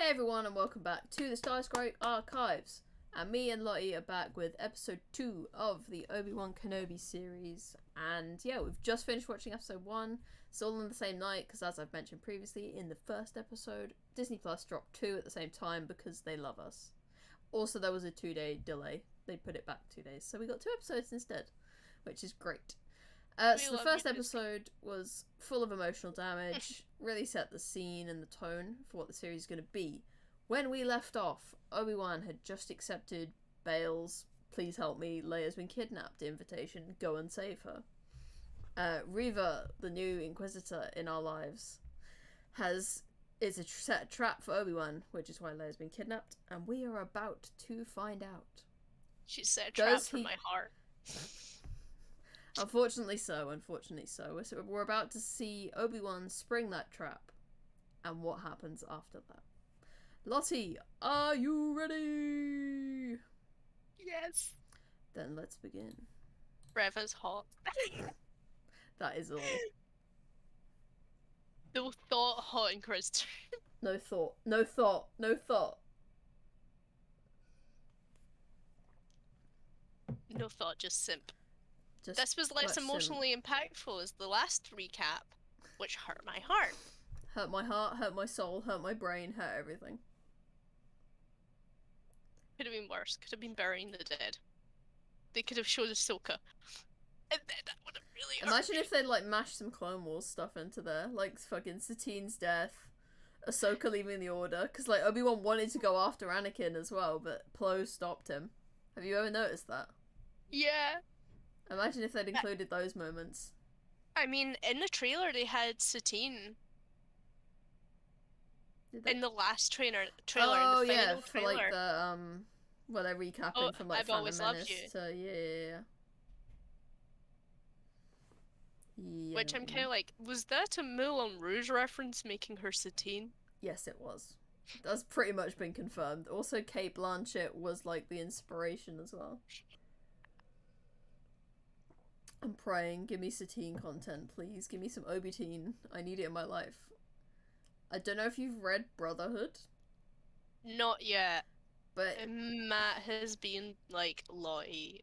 Hey everyone, and welcome back to the Skystrike Archives. And me and Lottie are back with episode 2 of the Obi Wan Kenobi series. And yeah, we've just finished watching episode 1. It's all on the same night, because as I've mentioned previously, in the first episode, Disney Plus dropped 2 at the same time because they love us. Also, there was a 2-day delay. They put it back 2 days, so we got 2 episodes instead, which is great. So the first episode was full of emotional damage, really set the scene and the tone for what the series is going to be. When we left off, Obi-Wan had just accepted Bail's "please help me, Leia's been kidnapped" invitation, go and save her. Reva, the new Inquisitor in our lives, is set a trap for Obi-Wan, which is why Leia's been kidnapped, and we are about to find out. She set a trap for my heart. Unfortunately so. So we're about to see Obi-Wan spring that trap, and what happens after that. Lottie, are you ready? Yes. Then let's begin. Reva's hot. That is all. No thought, hot and crisp. No thought. No thought. No thought. No thought, just simp. This was less emotionally impactful as the last recap, which hurt my heart. Hurt my heart, hurt my soul, hurt my brain, hurt everything. Could have been worse. Could have been burying the dead. They could have showed Ahsoka. And then that would have really hurt. Imagine if they'd like mashed some Clone Wars stuff into there, like fucking Satine's death, Ahsoka leaving the Order, because like Obi-Wan wanted to go after Anakin as well, but Plo stopped him. Have you ever noticed that? Yeah. Imagine if they'd included those moments. I mean, in the trailer they had Satine. In the last trailer, oh, in the final yeah, for trailer. like the well, they're recapping from like I've always loved you. So yeah. Which I'm kind of like, was that a Moulin Rouge reference making her Satine? Yes, it was. That's pretty much been confirmed. Also, Cate Blanchett was like the inspiration as well. I'm praying. Give me Satine content, please. Give me some Obi-Teen. I need it in my life. I don't know if you've read Brotherhood. Not yet. But Matt has been like, Lottie,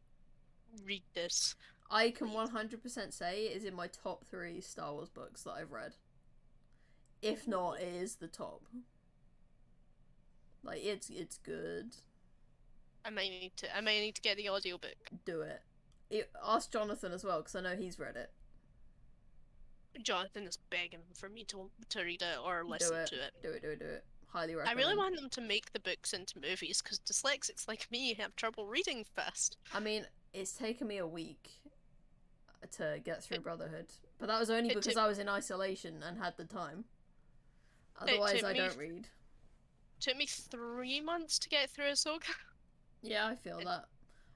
read this. I can 100% say it is in my top 3 Star Wars books that I've read. If not, it is the top. Like, it's good. I might need to get the audiobook. Do it. Ask Jonathan as well, because I know he's read it. Jonathan is begging for me to read it or listen to it. Do it. Highly recommend. I really want them to make the books into movies, because dyslexics like me have trouble reading fast. I mean, it's taken me a week to get through Brotherhood, but that was only because I was in isolation and had the time. Otherwise, I don't read. Took me 3 months to get through Ahsoka. Yeah, I feel that.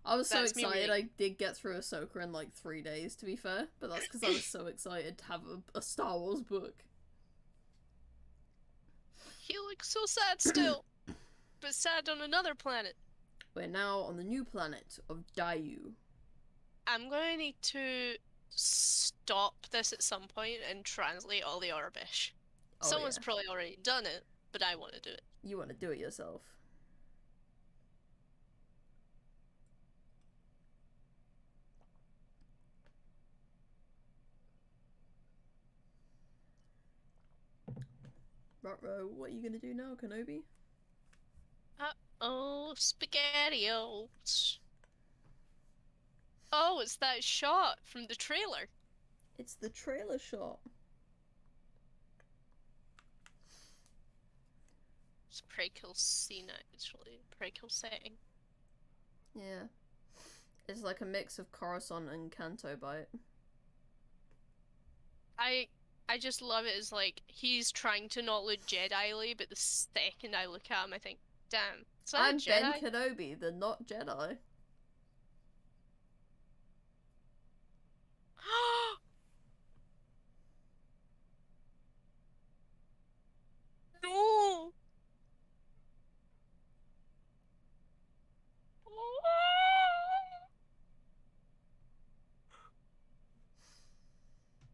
I was so excited I did get through Ahsoka in like 3 days, to be fair, but that's because I was so excited to have a Star Wars book. He looks so sad still, but sad on another planet. We're now on the new planet of Dayu. I'm going to need to stop this at some point and translate all the Arabish. Someone's probably already done it, but I want to do it. You want to do it yourself. Ruh-roh, what are you gonna do now, Kenobi? Uh-oh, SpaghettiOs. Oh, it's that shot from the trailer. It's the trailer shot. It's a prequel scene, actually. Prequel setting. Yeah. It's like a mix of Coruscant and Canto Bight. I just love it as like, he's trying to not look Jedi-ly, but the second I look at him, I think, damn. I'm Ben Kenobi, the not Jedi. No!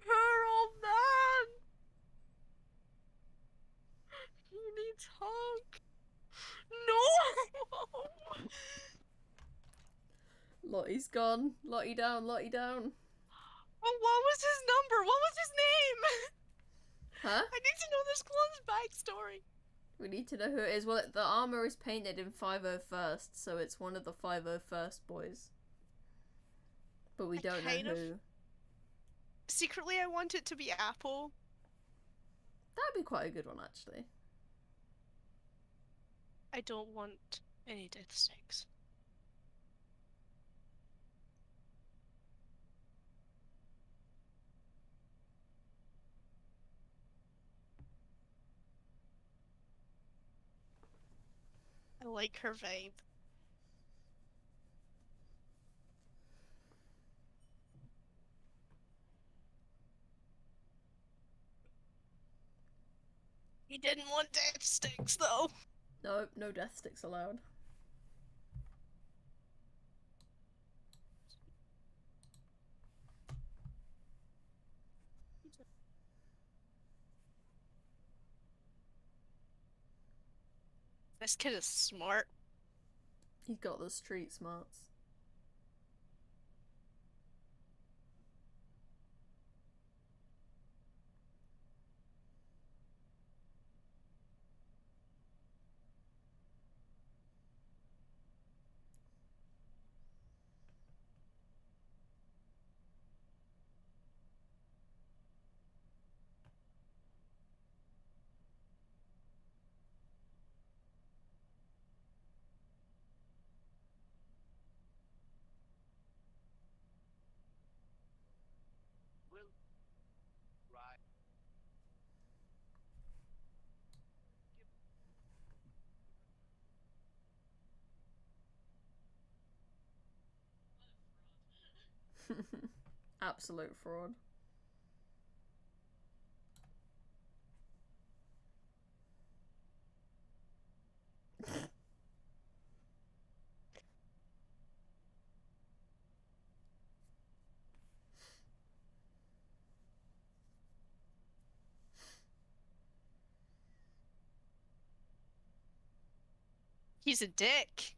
Her old man! He needs hug. Lottie's gone. Lottie down, Lottie down. Oh, what was his number? What was his name? Huh? I need to know this clone's backstory. We need to know who it is. Well, the armor is painted in 501st, so it's one of the 501st boys. But we don't know who. Secretly, I want it to be Apple. That'd be quite a good one, actually. I don't want any death sticks. I like her vibe. He didn't want death sticks, though. Nope, no death sticks allowed. This kid is smart. He's got the street smarts. Absolute fraud. He's a dick.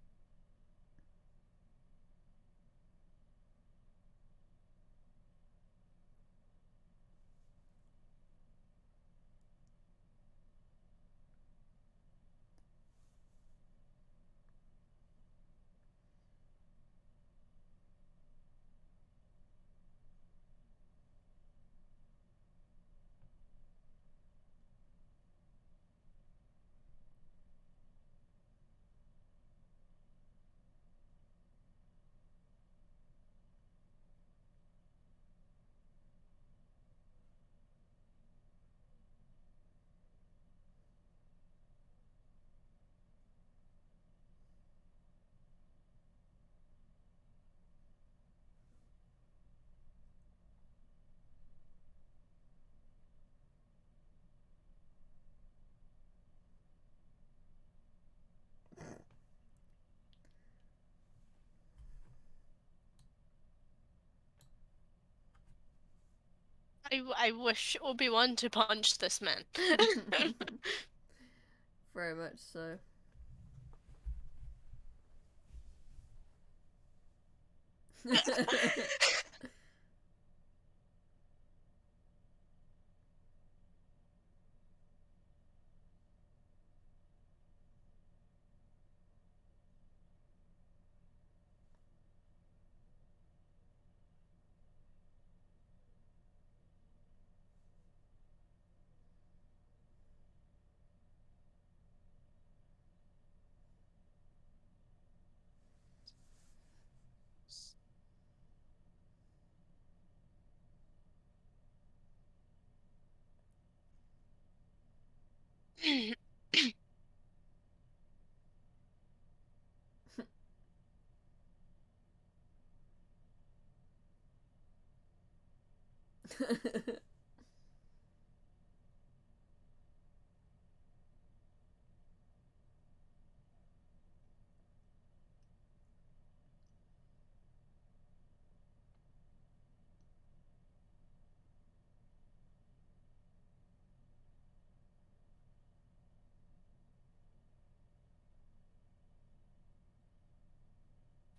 I wish Obi Wan to punch this man. Very much so.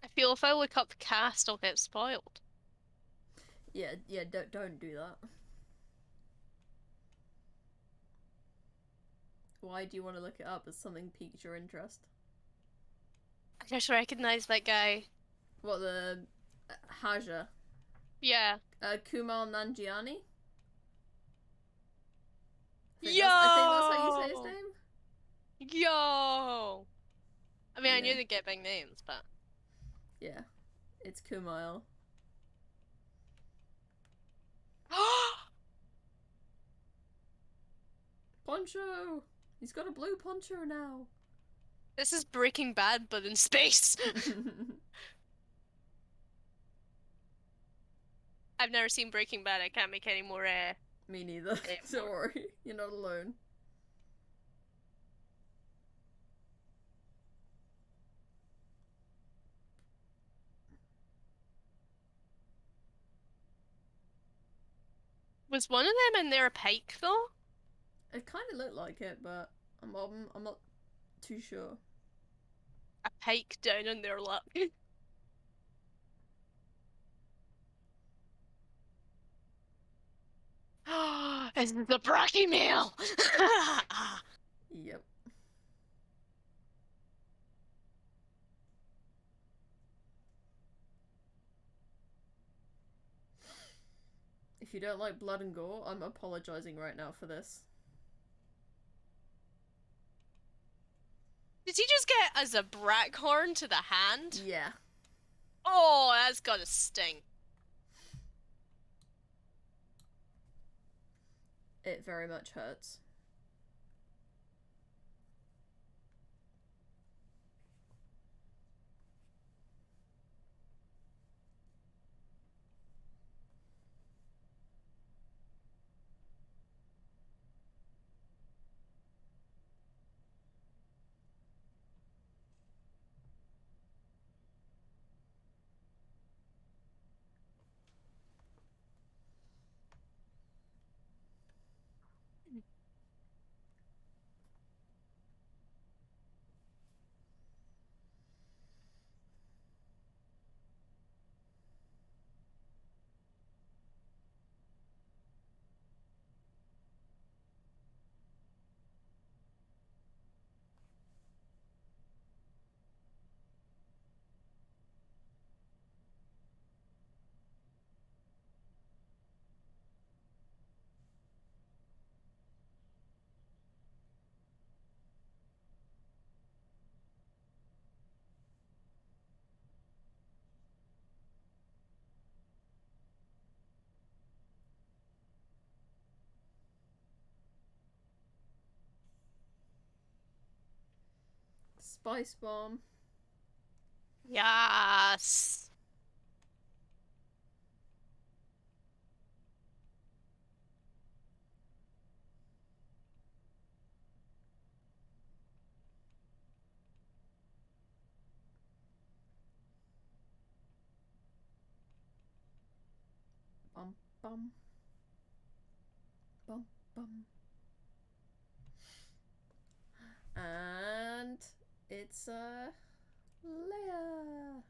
I feel if I look up the cast, I'll get spoiled. Yeah, don't do that. Why do you want to look it up? Has something piqued your interest? I just recognize that guy. What, the Haja? Yeah. Kumail Nanjiani? Yo! I think that's how you say his name. Yo! I mean, I knew Yeah. they'd get big names, but... Yeah, it's Kumail. Poncho! He's got a blue poncho now. This is Breaking Bad, but in space! I've never seen Breaking Bad, I can't make any more, Me neither. Don't worry, you're not alone. Was one of them in there a Pike, though? It kind of looked like it, but I'm not too sure. A Pike down on their luck. This is the Brocky meal! Yep. If you don't like blood and gore, I'm apologizing right now for this. Did he just get a Zabrak horn to the hand? Yeah. Oh, that's gotta sting. It very much hurts. Spice bomb. Yes. Bum bum. Bum bum. And it's Leia.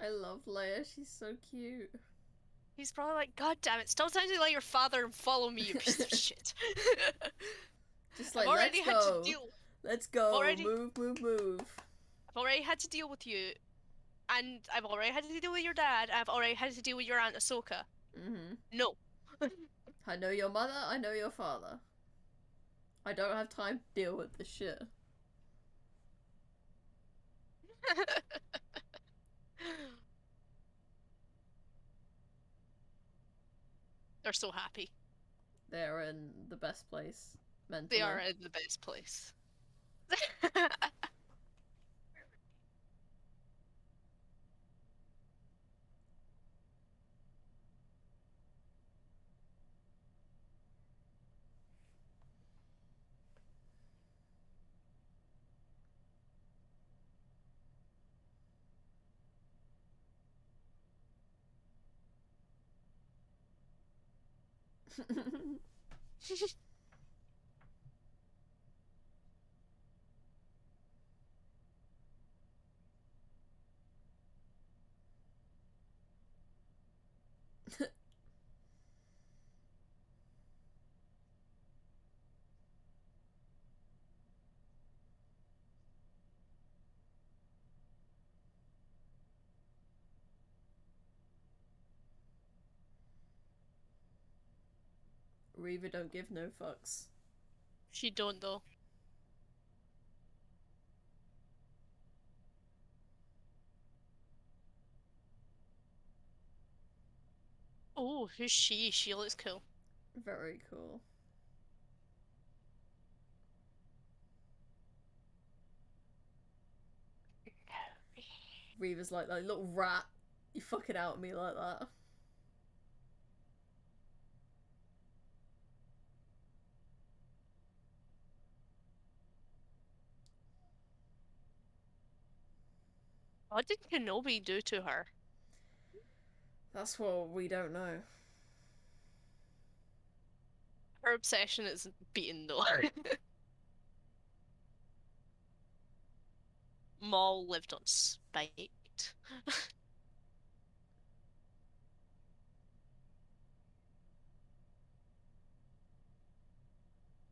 I love Leia, she's so cute. He's probably like, God damn it, stop sounding like your father and follow me, you piece of shit. Just like, I've already let's had go. to deal. Let's go. Already... Move. I've already had to deal with you, and I've already had to deal with your dad, I've already had to deal with your Aunt Ahsoka. Mm-hmm. No. I know your mother, I know your father. I don't have time to deal with this shit. They're so happy. They're in the best place mentally. They are in the best place. Reva don't give no fucks. She don't though. Oh, who's she? She looks cool. Very cool. Reva's like little rat. You fucking out me like that. What did Kenobi do to her? That's what we don't know. Her obsession is beating though. Maul lived on spite.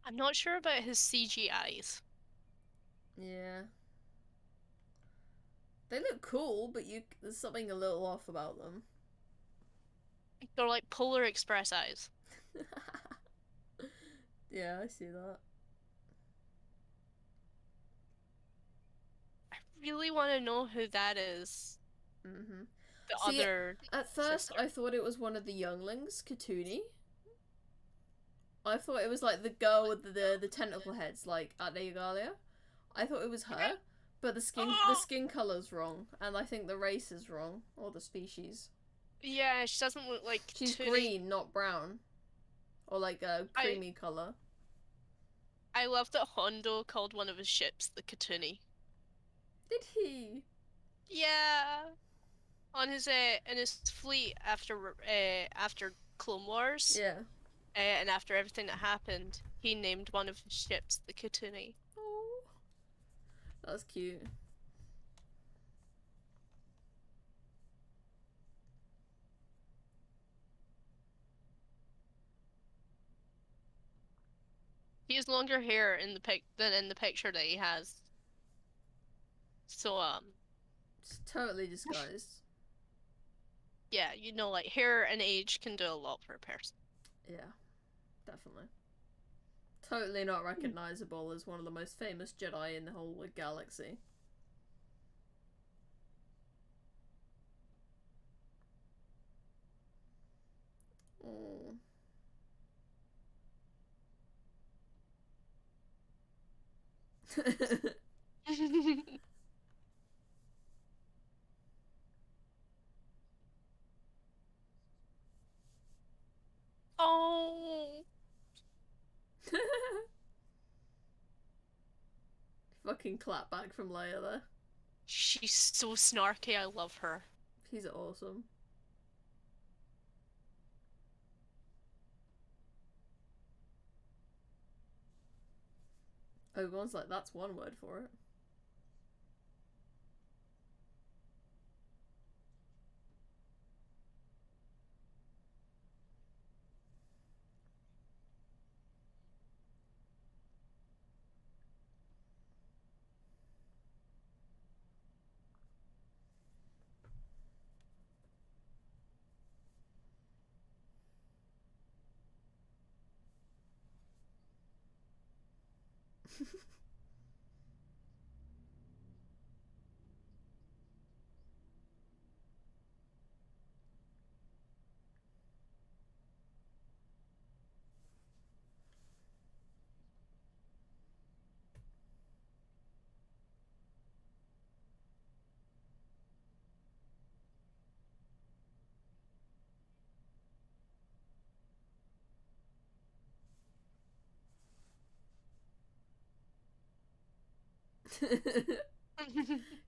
I'm not sure about his CGIs. Yeah. They look cool, but there's something a little off about them. They're like Polar Express eyes. Yeah, I see that. I really want to know who that is. Mm-hmm. The See, other at first sister. I thought it was one of the younglings, Katuni. I thought it was like the girl with the tentacle heads, like Adeyagalia. I thought it was her, but the skin color's wrong, and I think the race is wrong, or the species. Yeah, she doesn't look like She's Tootie. green, not brown, or like a creamy color. I love that Hondo called one of his ships the Katuni. Did he? Yeah, on his in his fleet after Clone Wars. Yeah. And after everything that happened, he named one of his ships the Katuni. Oh, that's cute. He has longer hair in the pic than in the picture that he has. So It's totally disguised. yeah, you know, like hair and age can do a lot for a person. Yeah, definitely. Totally not recognizable as one of the most famous Jedi in the whole galaxy. Oh. Oh, Fucking clap back from Leia there. she's so snarky. I love her. He's awesome. Obi-Wan's like, that's one word for it.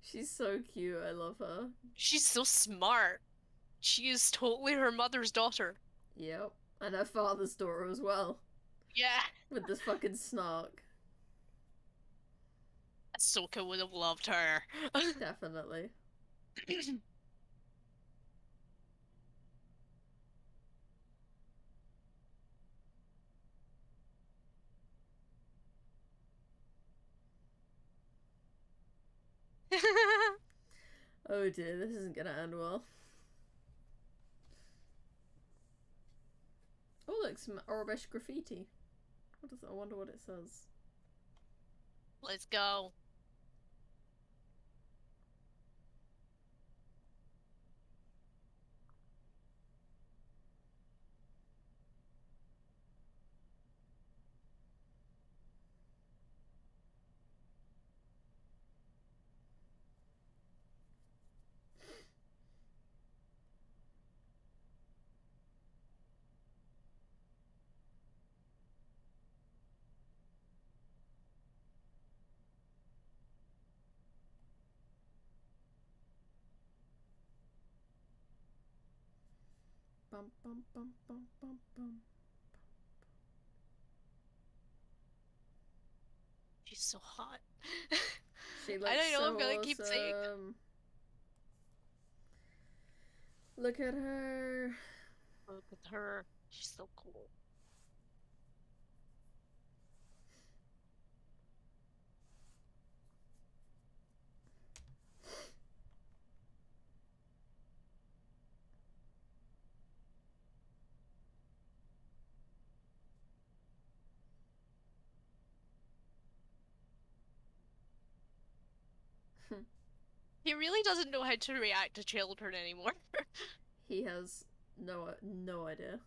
She's so cute. I love her. She's so smart. She is totally her mother's daughter. Yep. And her father's daughter as well. Yeah. With this fucking snark. Ahsoka would have loved her. Definitely. Oh dear, this isn't gonna end well. Oh look, some Orabesh graffiti. I wonder what it says. Let's go. Bum bum bum bum bum bum. She's so hot. She looks I don't know, so I'm gonna awesome. keep saying it. Look at her. Look at her. She's so cool. He really doesn't know how to react to children anymore. He has no idea.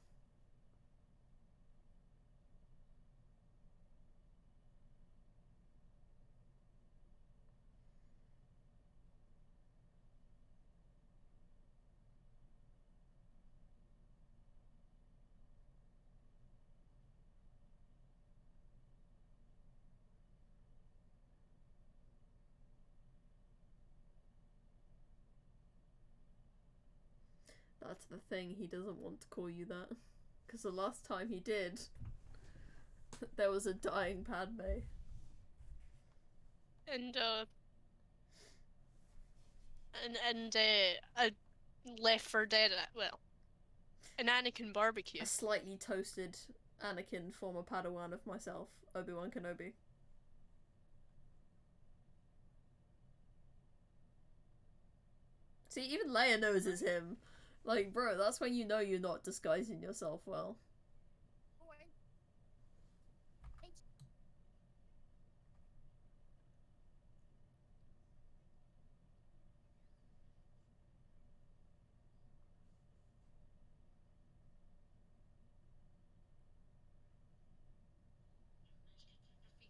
That's the thing, he doesn't want to call you that. Because the last time he did, there was a dying Padme. And a Left 4 Dead, well, an Anakin barbecue. A slightly toasted Anakin, former Padawan of myself, Obi Wan Kenobi. See, even Leia knows it's him. Like, bro, that's when you know you're not disguising yourself well.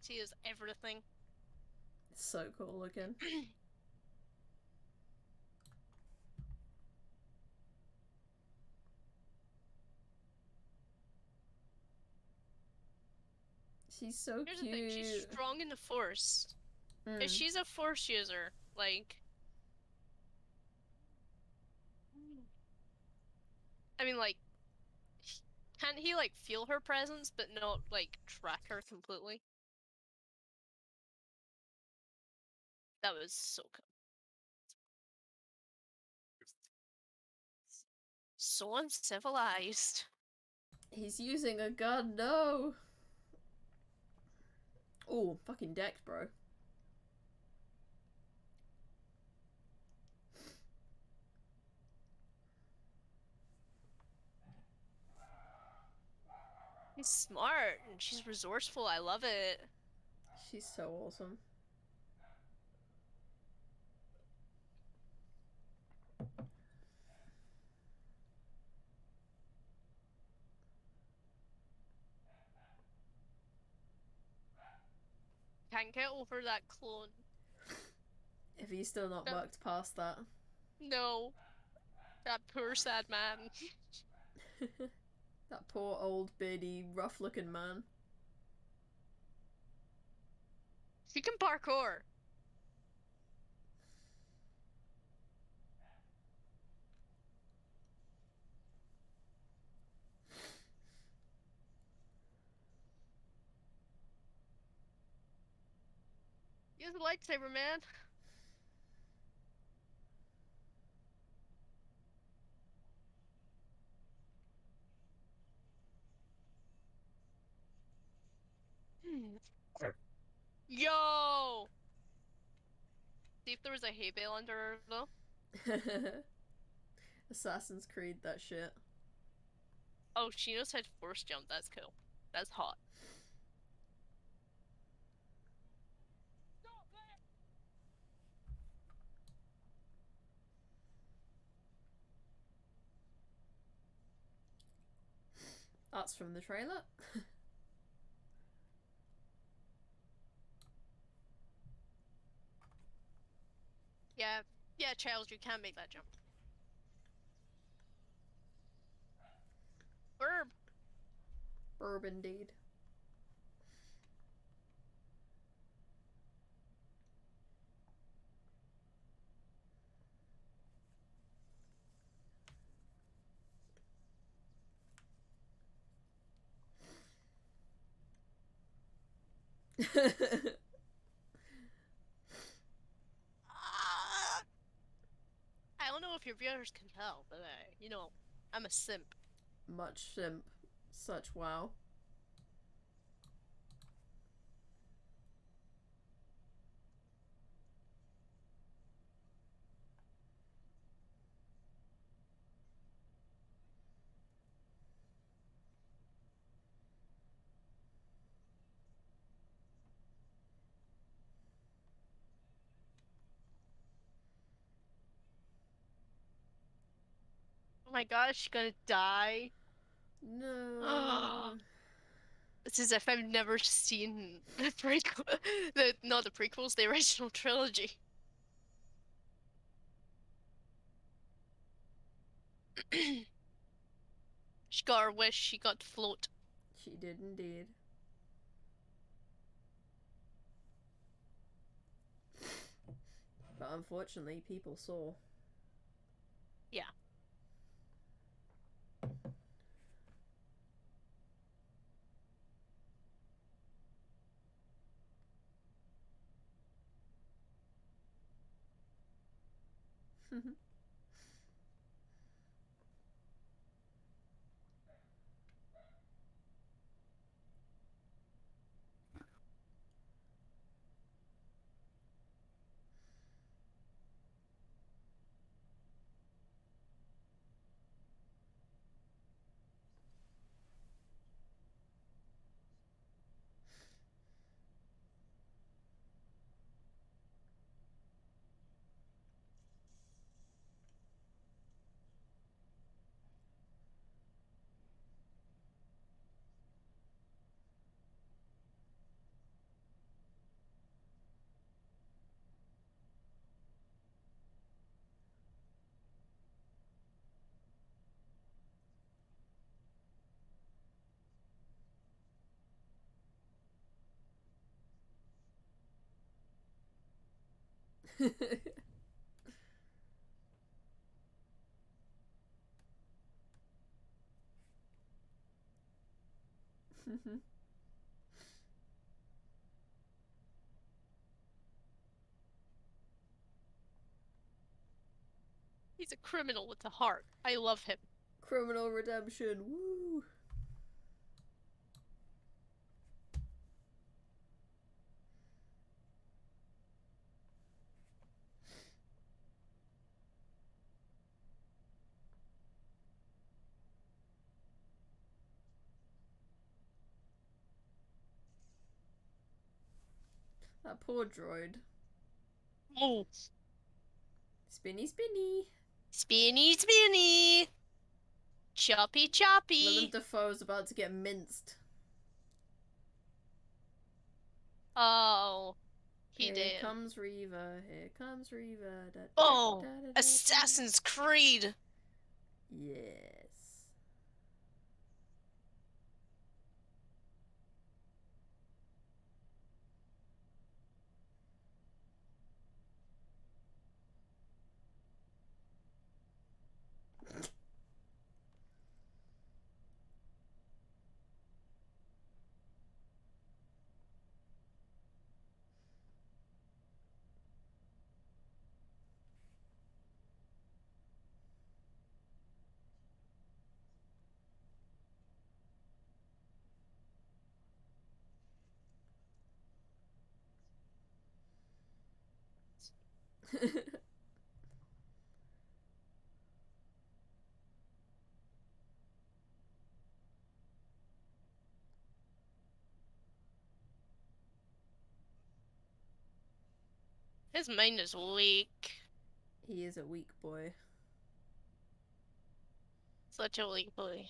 Graffiti is everything. It's so cool looking. She's so Here's cute. the thing, she's strong in the Force. If she's a Force user, like... I mean, like, can't he, like, feel her presence, but not, like, track her completely? That was so cool. So uncivilized. He's using a gun, no! Oh, fucking decked, bro. He's smart, and she's resourceful, I love it. She's so awesome. Can't get over that clone. If he's still not worked past that. No. That poor sad man. That poor old beardy rough looking man. She can parkour. Use the lightsaber, man. Yo! See if there was a hay bale under her, though. Assassin's Creed, that shit. Oh, she knows how to force jump. That's cool. That's hot. That's from the trailer. Yeah. Yeah, child, you can't make that jump. Burb. Burb indeed. I don't know if your viewers can tell, but you know, I'm a simp. Much simp. Such wow. Oh my gosh, she's gonna die. No. It's as if I've never seen the prequel, not the prequels, the original trilogy. She got her wish, she got to float. She did indeed. But unfortunately, people saw. Yeah. He's a criminal with a heart. I love him. Criminal redemption. Woo! That poor droid. Oh. Spinny, spinny. Spinny, spinny. Choppy, choppy. Willem Dafoe's about to get minced. Oh. He Here did. comes Reva. Here comes Reva. Da, da, Oh. da, da, da, Assassin's Creed. Yes. His mind is weak. He is a weak boy. Such a weak boy.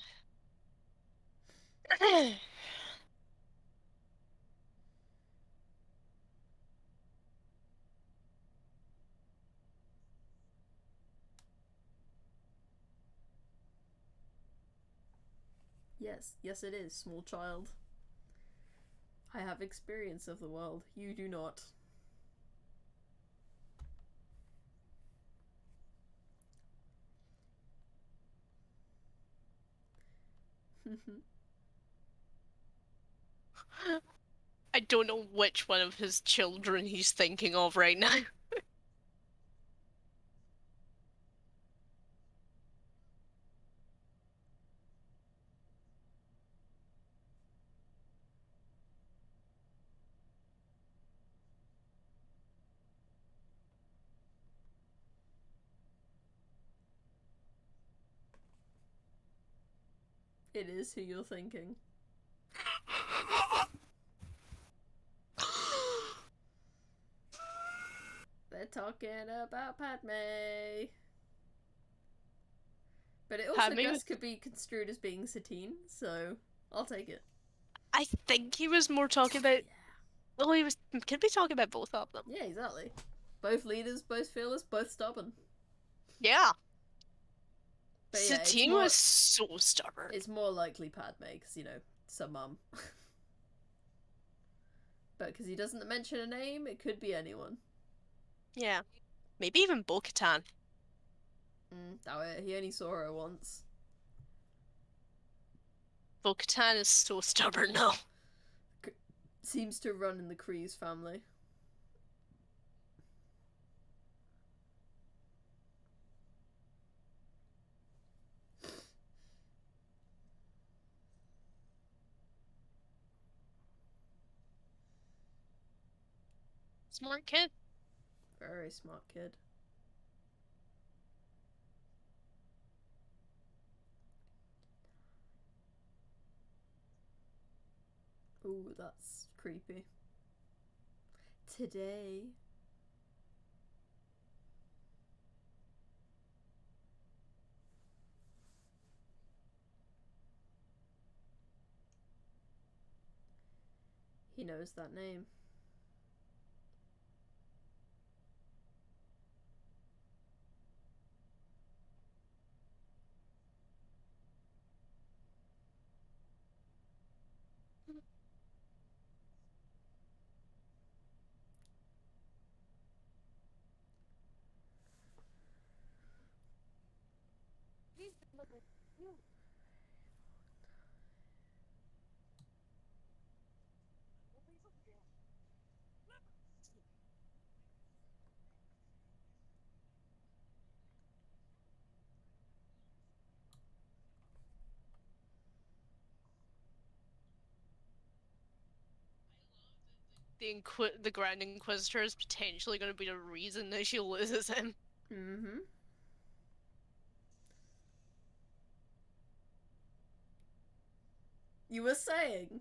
Yes, yes it is, small child. I have experience of the world. You do not. I don't know which one of his children he's thinking of right now. It is who you're thinking. They're talking about Padme. But it also Padme was... just could be construed as being Satine, so I'll take it. I think he was more talking about... Well, he was... Could be talking about both of them. Yeah, exactly. Both leaders, both fearless, both stubborn. Yeah. But yeah, Satine was so stubborn. It's more likely Padme, because, you know, it's her mum. But because he doesn't mention a name, it could be anyone. Yeah. Maybe even Bo-Katan. Doubt it. He only saw her once. Bo-Katan is so stubborn now. Seems to run in the Kryze family. Smart kid. Very smart kid. Ooh, that's creepy. Today. He knows that name. The Grand Inquisitor is potentially going to be the reason that she loses him. Mm-hmm. You were saying?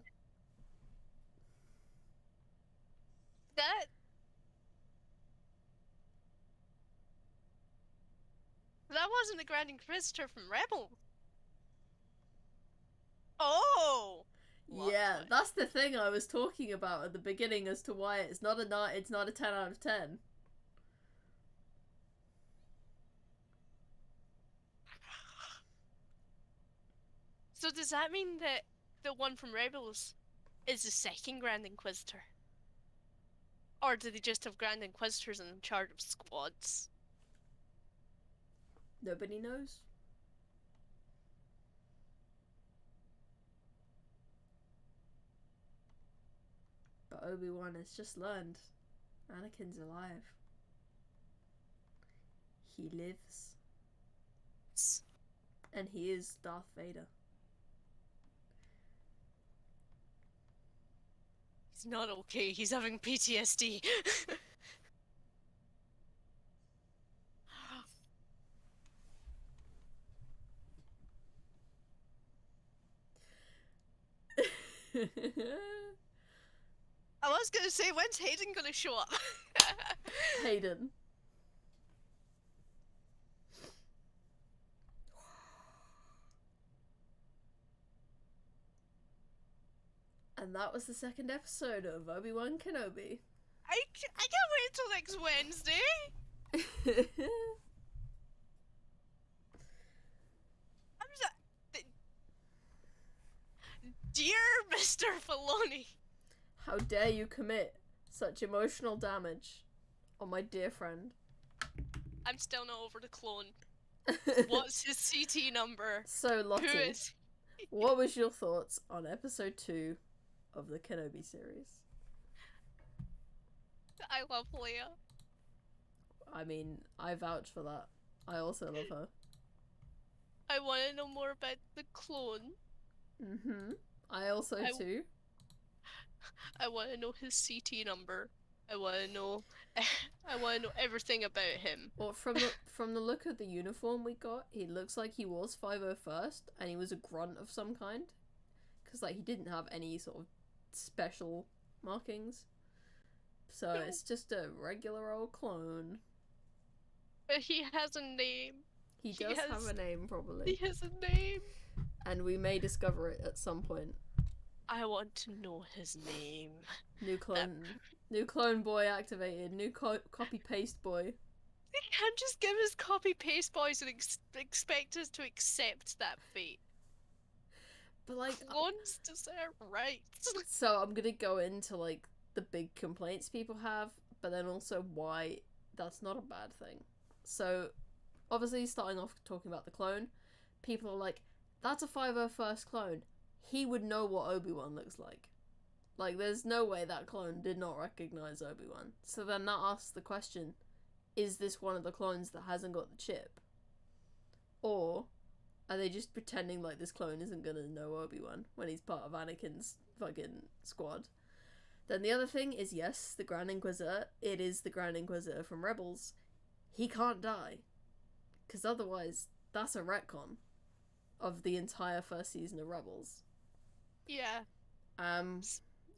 That wasn't the Grand Inquisitor from Rebels. Oh! Yeah, that's the thing I was talking about at the beginning as to why it's not a 10 out of 10. So does that mean that the one from Rebels is the second Grand Inquisitor? Or do they just have Grand Inquisitors in charge of squads? Nobody knows. But Obi-Wan has just learned Anakin's alive. He lives. And he is Darth Vader. He's not okay, he's having PTSD. I was gonna say, when's Hayden gonna show up? Hayden. And that was the second episode of Obi Wan Kenobi. I can't wait until next Wednesday. I'm just... Dear Mr. Filoni. How dare you commit such emotional damage on my dear friend. I'm still not over the clone. What's his CT number? So, Lottie, Who is what was your thoughts on episode 2 of the Kenobi series? I love Leia. I mean, I vouch for that. I also love her. I want to know more about the clone. Mm-hmm. I also too. I want to know his CT number. I want to know. I want to know everything about him. Well, from the look of the uniform we got, he looks like he was 501st, and he was a grunt of some kind, because like he didn't have any sort of special markings. So No. it's just a regular old clone. But he has a name. He does have a name, probably. He has a name. And we may discover it at some point. I want to know his name. New clone boy activated. New copy paste boy. They can't just give us copy paste boys and expect us to accept that fate. But like, Clones deserve rights. so I'm gonna go into like the big complaints people have, but then also why that's not a bad thing. So obviously, starting off talking about the clone, people are like, that's a 501st clone. He would know what Obi-Wan looks like. Like, there's no way that clone did not recognize Obi-Wan. So then that asks the question, is this one of the clones that hasn't got the chip? Or are they just pretending like this clone isn't gonna know Obi-Wan when he's part of Anakin's fucking squad? Then the other thing is, yes, the Grand Inquisitor. It is the Grand Inquisitor from Rebels. He can't die. Because otherwise, that's a retcon of the entire first season of Rebels. Yeah. I'm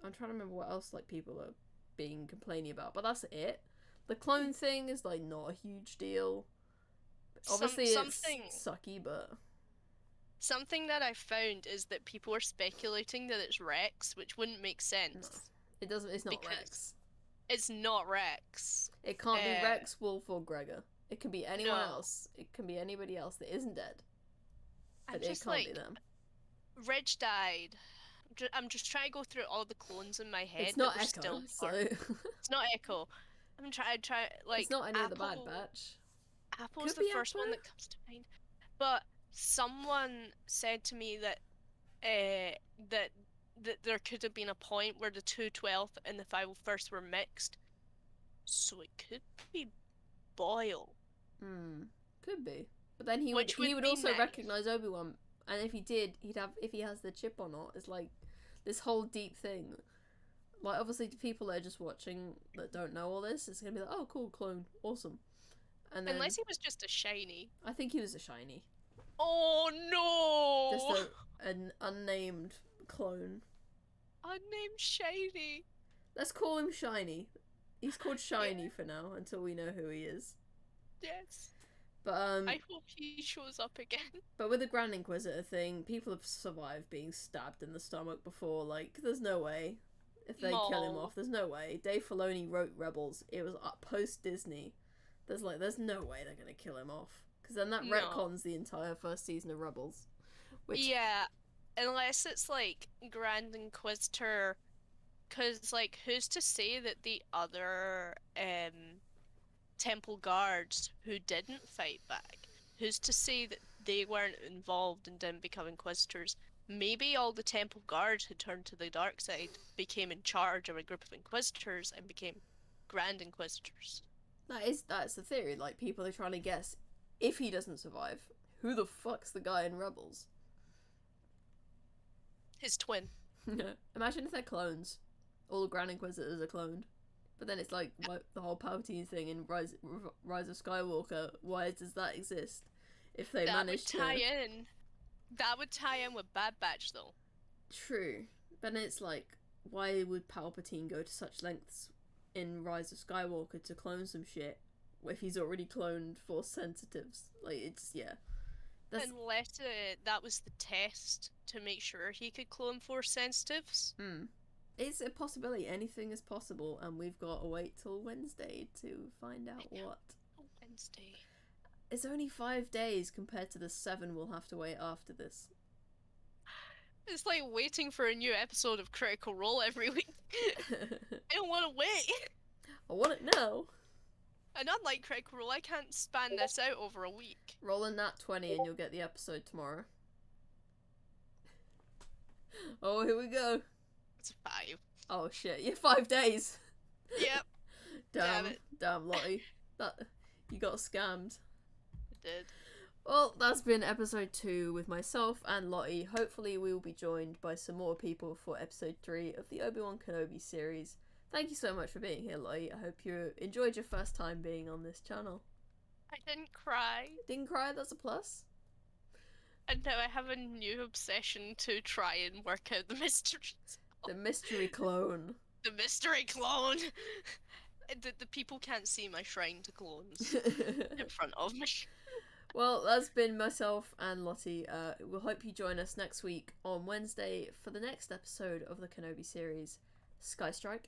trying to remember what else like people are being complaining about, but that's it. The clone thing is like not a huge deal. Obviously, it's sucky, but something that I found is that people are speculating that it's Rex, which wouldn't make sense. No, it doesn't. It's not Rex. It's not Rex. It can't be Rex, Wolf, or Gregor. It can be anyone else. It can be anybody else that isn't dead. But it can't be them. Reg died. I'm just trying to go through all the clones in my head. It's not Echo, so it's not Echo. I'm trying like. It's not any of the Bad Batch. Apple's the first one that comes to mind. But someone said to me that that there could have been a point where the 212th and the 501st were mixed. So it could be Boyle. Could be. But then he would also recognize Obi-Wan, and if he did, if he has the chip or not, it's like this whole deep thing. Like, obviously, the people that are just watching that don't know all this, it's gonna be like, oh, cool, clone, awesome. And then, unless he was just a shiny. I think he was a shiny. Oh no! Just an unnamed clone. Unnamed shiny. Let's call him Shiny. He's called Shiny for now until we know who he is. Yes. But I hope he shows up again. But with the Grand Inquisitor thing, people have survived being stabbed in the stomach before. Like, there's no way. If they kill him off, there's no way. Dave Filoni wrote Rebels. It was post Disney. There's no way they're gonna kill him off. Because then that retcons the entire first season of Rebels. Yeah, unless it's like Grand Inquisitor. Because, like, who's to say that the other Temple guards who didn't fight back, who's to say that they weren't involved and didn't become Inquisitors? Maybe all the Temple guards who turned to the dark side became in charge of a group of Inquisitors and became Grand Inquisitors. That's the theory. Like, people are trying to guess, if he doesn't survive, who the fuck's the guy in Rebels? His twin. Imagine if they're clones. All the Grand Inquisitors are cloned. But then it's like the whole Palpatine thing in Rise of Skywalker. Why does that exist? If they managed to tie in. That would tie in with Bad Batch, though. True. But then it's like, why would Palpatine go to such lengths in Rise of Skywalker to clone some shit if he's already cloned Force sensitives? Like, it's, yeah. Unless that was the test to make sure he could clone Force sensitives. It's a possibility. Anything is possible, and we've got to wait till Wednesday to find out what. Wednesday. It's only 5 days compared to the 7 we'll have to wait after this. It's like waiting for a new episode of Critical Role every week. I don't want to wait. I want it now. And unlike Critical Role, I can't span this out over a week. Roll in that 20 and you'll get the episode tomorrow. Oh, here we go. It's 5. Oh shit, yeah, 5 days. Yep. Damn, Lottie. You got scammed. I did. Well, that's been episode 2 with myself and Lottie. Hopefully we will be joined by some more people for episode 3 of the Obi Wan Kenobi series. Thank you so much for being here, Lottie. I hope you enjoyed your first time being on this channel. I didn't cry. Didn't cry? That's a plus. And now I have a new obsession to try and work out the mysteries. The mystery clone. The mystery clone! The people can't see my shrine to clones in front of me. Well, that's been myself and Lottie. We'll hope you join us next week on Wednesday for the next episode of the Kenobi series, Skystrike.